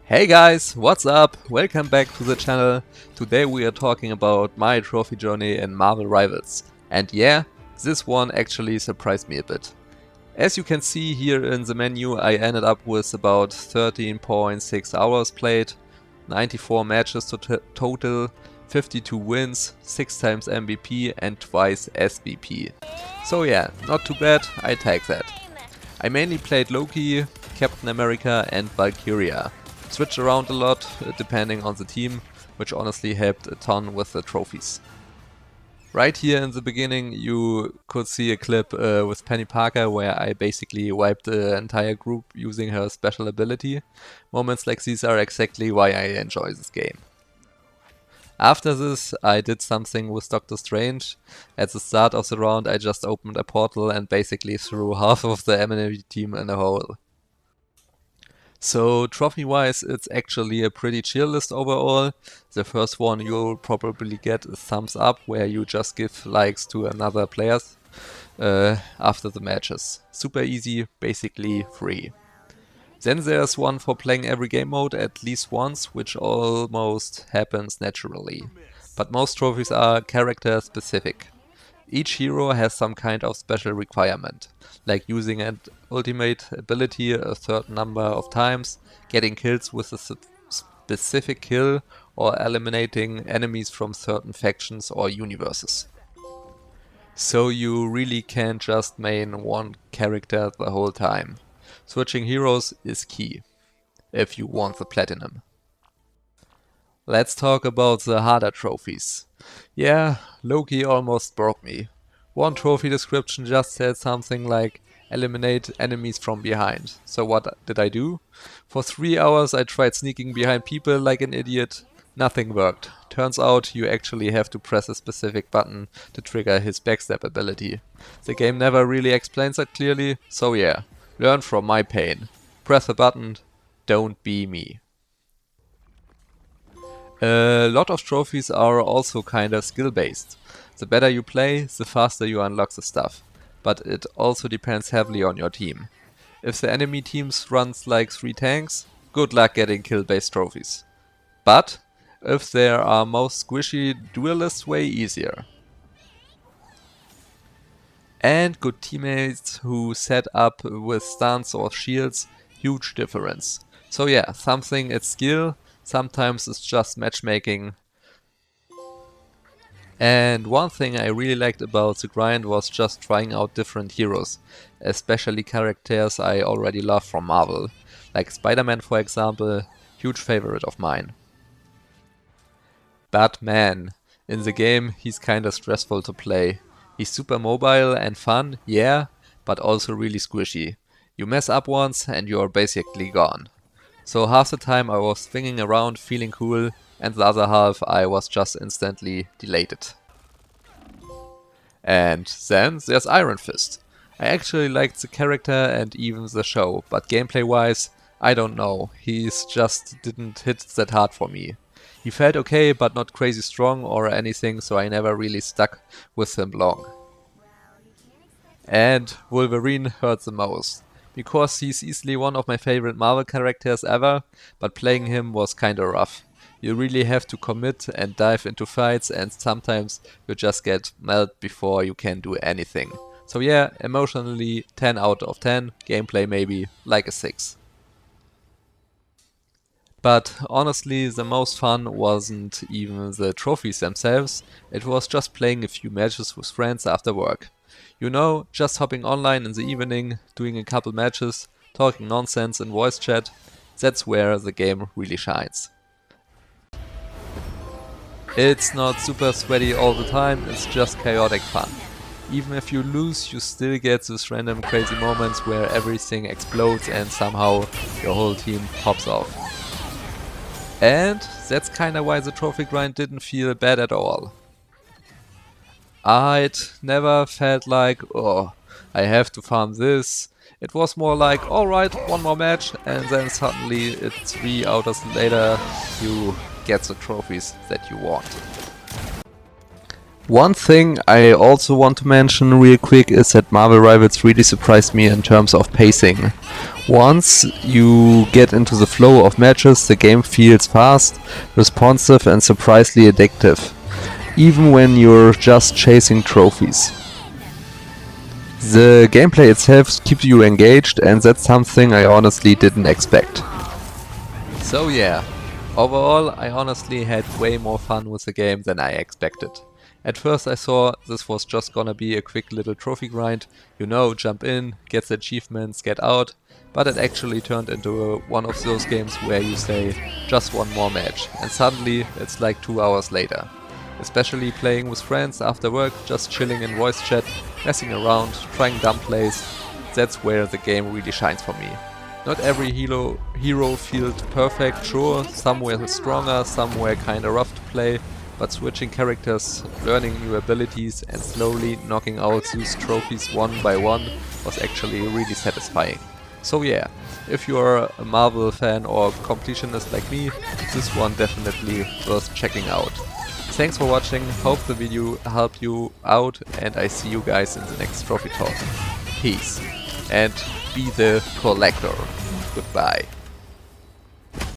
Hey guys, what's up? Welcome back to the channel. Today we are talking about my trophy journey in Marvel Rivals. And yeah, this one actually surprised me a bit. As you can see here in the menu, I ended up with about 13.6 hours played, 94 matches total, 52 wins, 6 times MVP and twice SVP. So yeah, not too bad, I take that. I mainly played Loki, Captain America and Valkyria. Switched around a lot depending on the team, which honestly helped a ton with the trophies. Right here in the beginning you could see a clip with Penny Parker where I basically wiped the entire group using her special ability. Moments like these are exactly why I enjoy this game. After this I did something with Doctor Strange. At the start of the round I just opened a portal and basically threw half of the enemy team in a hole. So trophy wise it's actually a pretty chill list overall. The first one you'll probably get is thumbs up, where you just give likes to another players after the matches. Super easy, basically free. Then there's one for playing every game mode at least once, which almost happens naturally. But most trophies are character specific. Each hero has some kind of special requirement, like using an ultimate ability a certain number of times, getting kills with a specific kill, or eliminating enemies from certain factions or universes. So you really can't just main one character the whole time. Switching heroes is key, if you want the platinum. Let's talk about the harder trophies. Yeah, Loki almost broke me. One trophy description just said something like eliminate enemies from behind. So what did I do? For 3 hours I tried sneaking behind people like an idiot. Nothing worked. Turns out you actually have to press a specific button to trigger his backstab ability. The game never really explains that clearly, so yeah, learn from my pain. Press a button, don't be me. A lot of trophies are also kinda skill based. The better you play, the faster you unlock the stuff. But it also depends heavily on your team. If the enemy team runs like 3 tanks, good luck getting kill based trophies. But if there are most squishy duelists, way easier. And good teammates who set up with stuns or shields, huge difference. So yeah, something it's skill, sometimes it's just matchmaking. And one thing I really liked about the grind was just trying out different heroes, especially characters I already love from Marvel, like Spider-Man for example, huge favorite of mine. But man, in the game he's kinda stressful to play. He's super mobile and fun, yeah, but also really squishy. You mess up once and you're basically gone. So half the time I was swinging around feeling cool, and the other half I was just instantly deleted. And then there's Iron Fist. I actually liked the character and even the show, but gameplay wise, I don't know, he's just didn't hit that hard for me. He felt okay but not crazy strong or anything, so I never really stuck with him long. And Wolverine hurt the most. Because he's easily one of my favorite Marvel characters ever, but playing him was kinda rough. You really have to commit and dive into fights, and sometimes you just get melted before you can do anything. So yeah, emotionally 10 out of 10, gameplay maybe like a 6. But honestly, the most fun wasn't even the trophies themselves, it was just playing a few matches with friends after work. You know, just hopping online in the evening, doing a couple matches, talking nonsense in voice chat, that's where the game really shines. It's not super sweaty all the time, it's just chaotic fun. Even if you lose, you still get these random crazy moments where everything explodes and somehow your whole team pops off. And that's kinda why the trophy grind didn't feel bad at all. I'd never felt like, oh, I have to farm this. It was more like, alright, one more match, and then suddenly, 3 hours later, you get the trophies that you want. One thing I also want to mention real quick is that Marvel Rivals really surprised me in terms of pacing. Once you get into the flow of matches, the game feels fast, responsive and surprisingly addictive, even when you're just chasing trophies. The gameplay itself keeps you engaged, and that's something I honestly didn't expect. So yeah, overall I honestly had way more fun with the game than I expected. At first I thought this was just gonna be a quick little trophy grind, you know, jump in, get the achievements, get out, but it actually turned into one of those games where you say, just one more match, and suddenly it's like 2 hours later. Especially playing with friends after work, just chilling in voice chat, messing around, trying dumb plays, that's where the game really shines for me. Not every hero feels perfect, sure, some were stronger, some were kinda rough to play, but switching characters, learning new abilities and slowly knocking out these trophies one by one was actually really satisfying. So yeah, if you're a Marvel fan or completionist like me, this one definitely worth checking out. Thanks for watching, hope the video helped you out and I see you guys in the next trophy talk. Peace and be the collector. Goodbye.